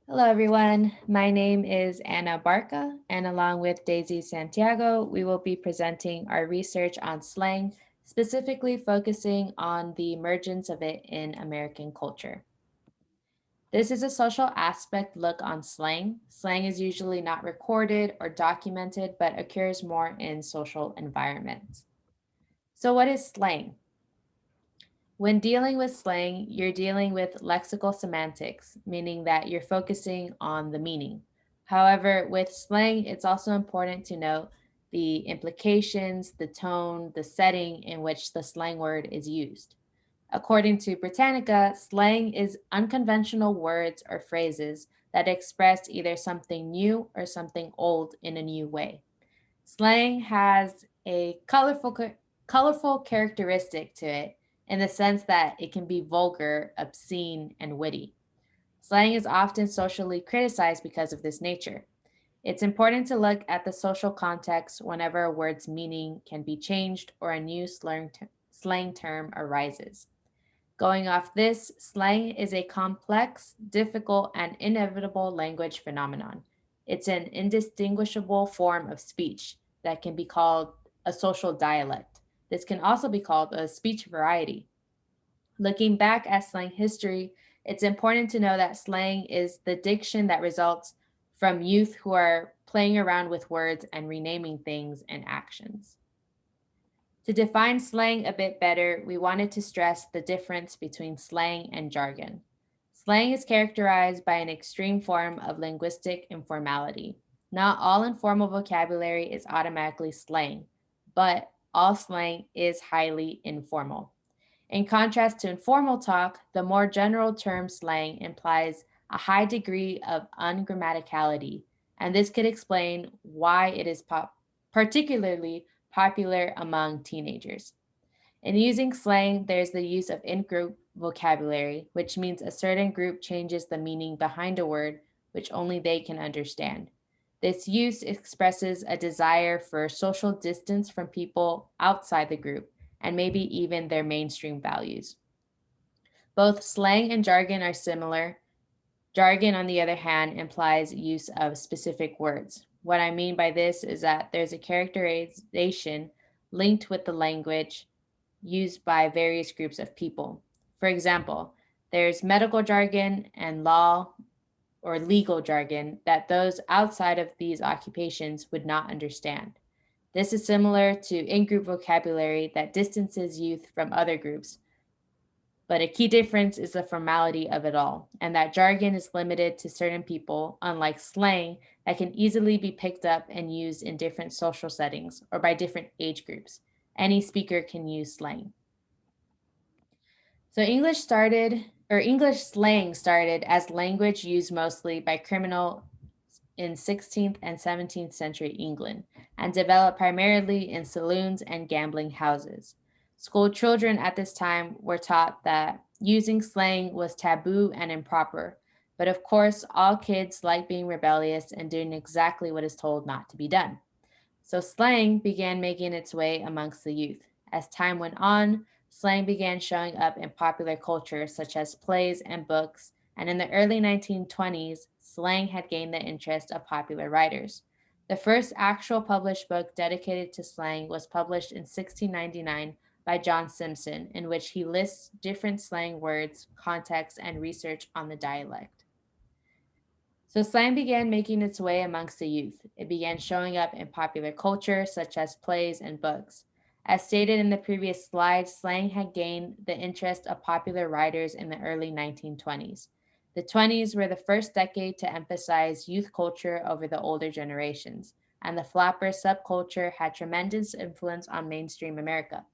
Hello, everyone. My name is Anna Barca, and along with Daisy Santiago, we will be presenting our research on slang, specifically focusing on the emergence of it in American culture. This is a social aspect look on slang. Slang is usually not recorded or documented, but occurs more in social environments. So, what is slang? When dealing with slang, you're dealing with lexical semantics, meaning that you're focusing on the meaning. However, with slang, it's also important to note the implications, the tone, the setting in which the slang word is used. According to Britannica, slang is unconventional words or phrases that express either something new or something old in a new way. Slang has a colorful characteristic to it in the sense that it can be vulgar, obscene, and witty. Slang is often socially criticized because of this nature. It's important to look at the social context whenever a word's meaning can be changed or a new slang term arises. Going off this, slang is a complex, difficult, and inevitable language phenomenon. It's an indistinguishable form of speech that can be called a social dialect. This can also be called a speech variety. Looking back at slang history, it's important to know that slang is the diction that results from youth who are playing around with words and renaming things and actions. To define slang a bit better, we wanted to stress the difference between slang and jargon. Slang is characterized by an extreme form of linguistic informality. Not all informal vocabulary is automatically slang, but all slang is highly informal. In contrast to informal talk, the more general term slang implies a high degree of ungrammaticality, and this could explain why it is particularly popular among teenagers. In using slang, there's the use of in group vocabulary, which means a certain group changes the meaning behind a word which only they can understand. This use expresses a desire for social distance from people outside the group and maybe even their mainstream values. Both slang and jargon are similar. Jargon, on the other hand, implies use of specific words. What I mean by this is that there's a characterization linked with the language used by various groups of people. For example, there's medical jargon and law or legal jargon that those outside of these occupations would not understand. This is similar to in group vocabulary that distances youth from other groups, but a key difference is the formality of it all, and that jargon is limited to certain people, unlike slang that can easily be picked up and used in different social settings or by different age groups. Any speaker can use slang. So English slang started as language used mostly by criminals in 16th and 17th century England and developed primarily in saloons and gambling houses. School children at this time were taught that using slang was taboo and improper, but of course, all kids like being rebellious and doing exactly what is told not to be done. So slang began making its way amongst the youth. As time went on, slang began showing up in popular culture such as plays and books, and in the early 1920s, slang had gained the interest of popular writers. The first actual published book dedicated to slang was published in 1699 by John Simpson, in which he lists different slang words, context, and research on the dialect. So slang began making its way amongst the youth. It began showing up in popular culture, such as plays and books. As stated in the previous slide, slang had gained the interest of popular writers in the early 1920s. The 20s were the first decade to emphasize youth culture over the older generations, and the flapper subculture had tremendous influence on mainstream America.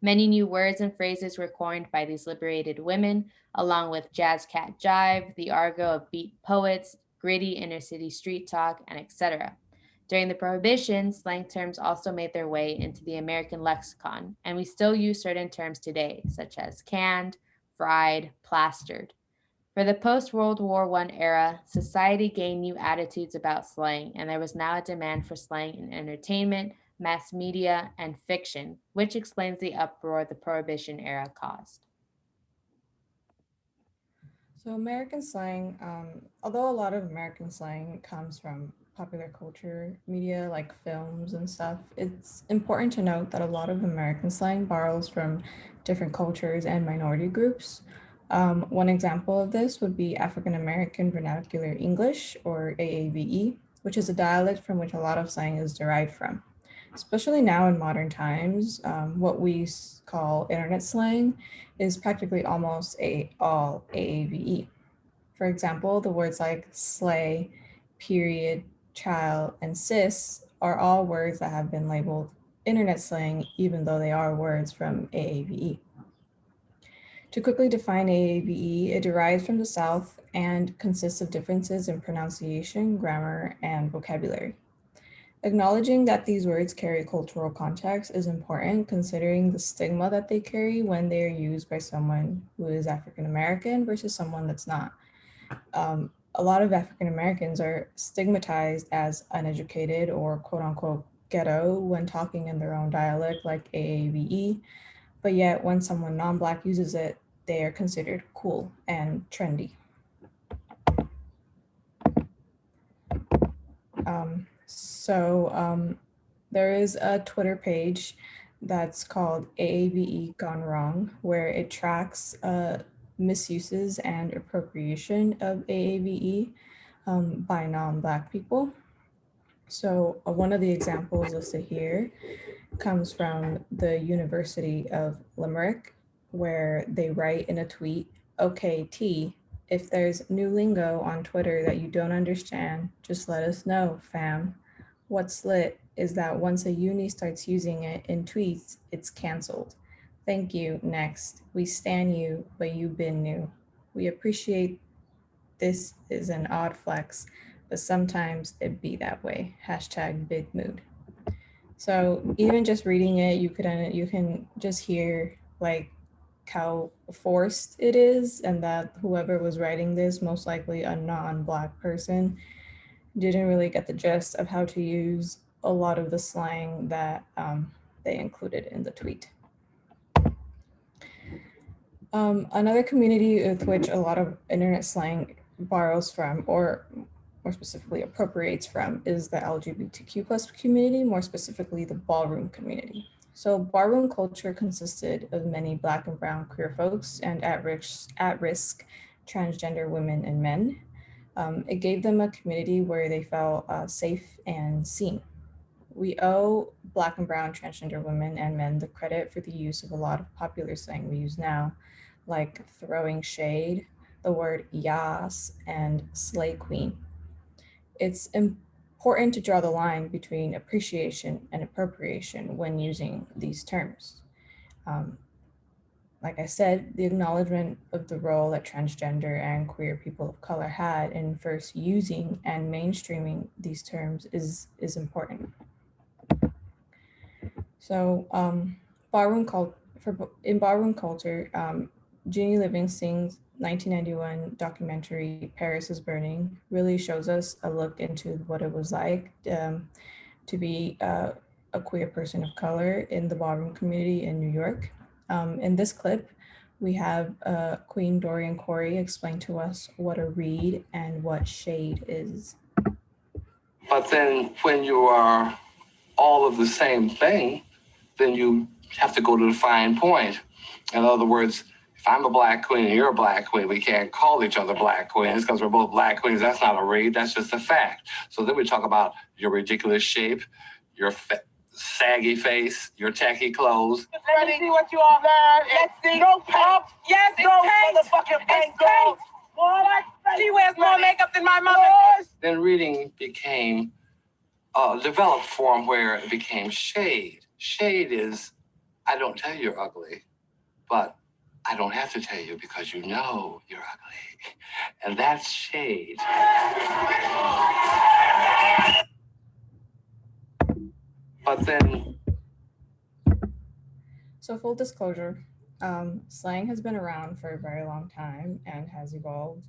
Many new words and phrases were coined by these liberated women, along with jazz cat jive, the argot of beat poets, gritty inner city street talk, and etc. During the Prohibition, slang terms also made their way into the American lexicon, and we still use certain terms today, such as canned, fried, plastered. For the post World War I era, society gained new attitudes about slang, and there was now a demand for slang in entertainment, mass media, and fiction, which explains the uproar the Prohibition era caused. So American slang, although a lot of American slang comes from popular culture, media like films and stuff, it's important to note that a lot of American slang borrows from different cultures and minority groups. One example of this would be African American Vernacular English, or AAVE, which is a dialect from which a lot of slang is derived from. Especially now in modern times, what we call internet slang is practically almost all AAVE. For example, the words like slay, period, child, and cis are all words that have been labeled internet slang, even though they are words from AAVE. To quickly define AAVE, it derives from the South and consists of differences in pronunciation, grammar, and vocabulary. Acknowledging that these words carry cultural context is important considering the stigma that they carry when they are used by someone who is African American versus someone that's not. A lot of African Americans are stigmatized as uneducated or quote unquote ghetto when talking in their own dialect, like AAVE, but yet when someone non Black uses it, they are considered cool and trendy. So there is a Twitter page that's called AAVE Gone Wrong, where it tracks misuses and appropriation of AAVE by non Black people. So, one of the examples listed here comes from the University of Limerick, where they write in a tweet, okay, T, if there's new lingo on Twitter that you don't understand, just let us know, fam. What's lit is that once a uni starts using it in tweets, it's canceled. Thank you, next. We stan you, but you been new. We appreciate this is an odd flex, but sometimes it be that way. Hashtag big mood. So even just reading it, you can just hear like how forced it is, and that whoever was writing this, most likely a non-black person, didn't really get the gist of how to use a lot of the slang that they included in the tweet. Another community with which a lot of internet slang borrows from, or more specifically appropriates from, is the LGBTQ plus community, more specifically the ballroom community. So ballroom culture consisted of many Black and brown queer folks and at risk transgender women and men. It gave them a community where they felt safe and seen. We owe Black and brown transgender women and men the credit for the use of a lot of popular slang we use now, like throwing shade, the word yas, and slay queen. It's important to draw the line between appreciation and appropriation when using these terms. Um, like I said, the acknowledgement of the role that transgender and queer people of color had in first using and mainstreaming these terms is important. So, ballroom cult in ballroom culture, Jeannie Livingston's 1991 documentary "Paris is Burning" really shows us a look into what it was like to be a queer person of color in the ballroom community in New York. In this clip, we have Queen Dorian Corey explain to us what a read and what shade is. But then when you are all of the same thing, then you have to go to the fine point. In other words, if I'm a black queen and you're a black queen, we can't call each other black queens because we're both black queens. That's not a read, that's just a fact. So then we talk about your ridiculous shape, your saggy face, your tacky clothes. Let me see what you are. Let's see. No pump. Yes, no motherfucking paint. Go. What? She wears more makeup than my mother. Then reading became a developed form where it became shade. Shade is, I don't tell you you're ugly, but I don't have to tell you because you know you're ugly. And that's shade. But then. So, full disclosure, slang has been around for a very long time and has evolved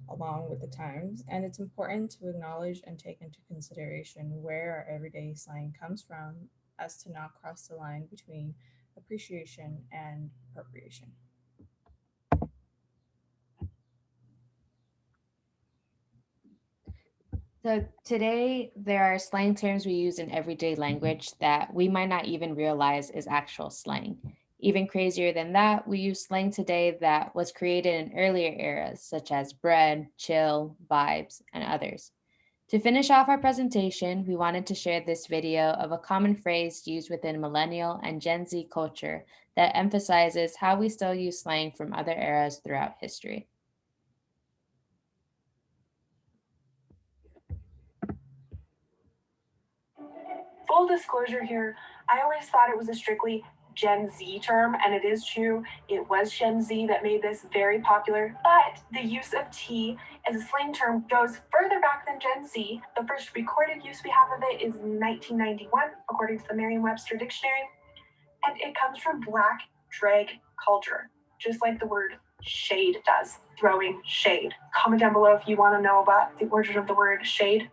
along with the times. And it's important to acknowledge and take into consideration where our everyday slang comes from as to not cross the line between appreciation and appropriation. So today, there are slang terms we use in everyday language that we might not even realize is actual slang. Even crazier than that, we use slang today that was created in earlier eras, such as bread, chill, vibes, and others. To finish off our presentation, we wanted to share this video of a common phrase used within millennial and Gen Z culture that emphasizes how we still use slang from other eras throughout history. Full disclosure here, I always thought it was a strictly Gen Z term, and it is true, it was Gen Z that made this very popular, but the use of tea as a slang term goes further back than Gen Z. The first recorded use we have of it is 1991, according to the Merriam-Webster Dictionary, and it comes from Black drag culture, just like the word shade does, throwing shade. Comment down below if you want to know about the origin of the word shade.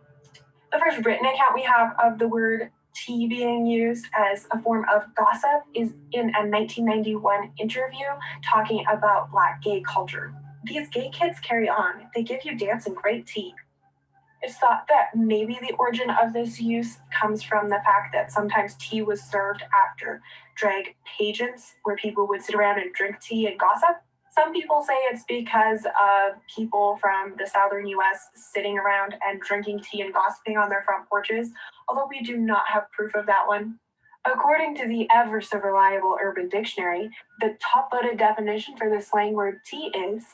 The first written account we have of the word tea being used as a form of gossip is in a 1991 interview talking about Black gay culture. These gay kids carry on. They give you dance and great tea. It's thought that maybe the origin of this use comes from the fact that sometimes tea was served after drag pageants where people would sit around and drink tea and gossip. Some people say it's because of people from the southern US sitting around and drinking tea and gossiping on their front porches, although we do not have proof of that one. According to the ever so reliable Urban Dictionary, the top voted definition for the slang word tea is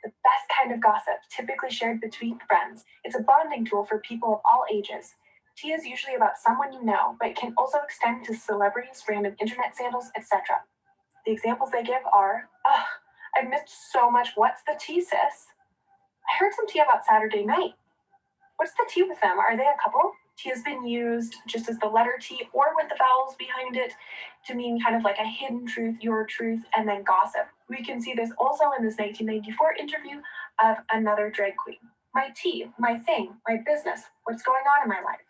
the best kind of gossip, typically shared between friends. It's a bonding tool for people of all ages. Tea is usually about someone you know, but it can also extend to celebrities, random internet sandals, etc. The examples they give are, ugh, I've missed so much. What's the tea, sis? I heard some tea about Saturday night. What's the tea with them? Are they a couple? Tea has been used just as the letter T or with the vowels behind it to mean kind of like a hidden truth, your truth, and then gossip. We can see this also in this 1994 interview of another drag queen. My tea, my thing, my business, what's going on in my life.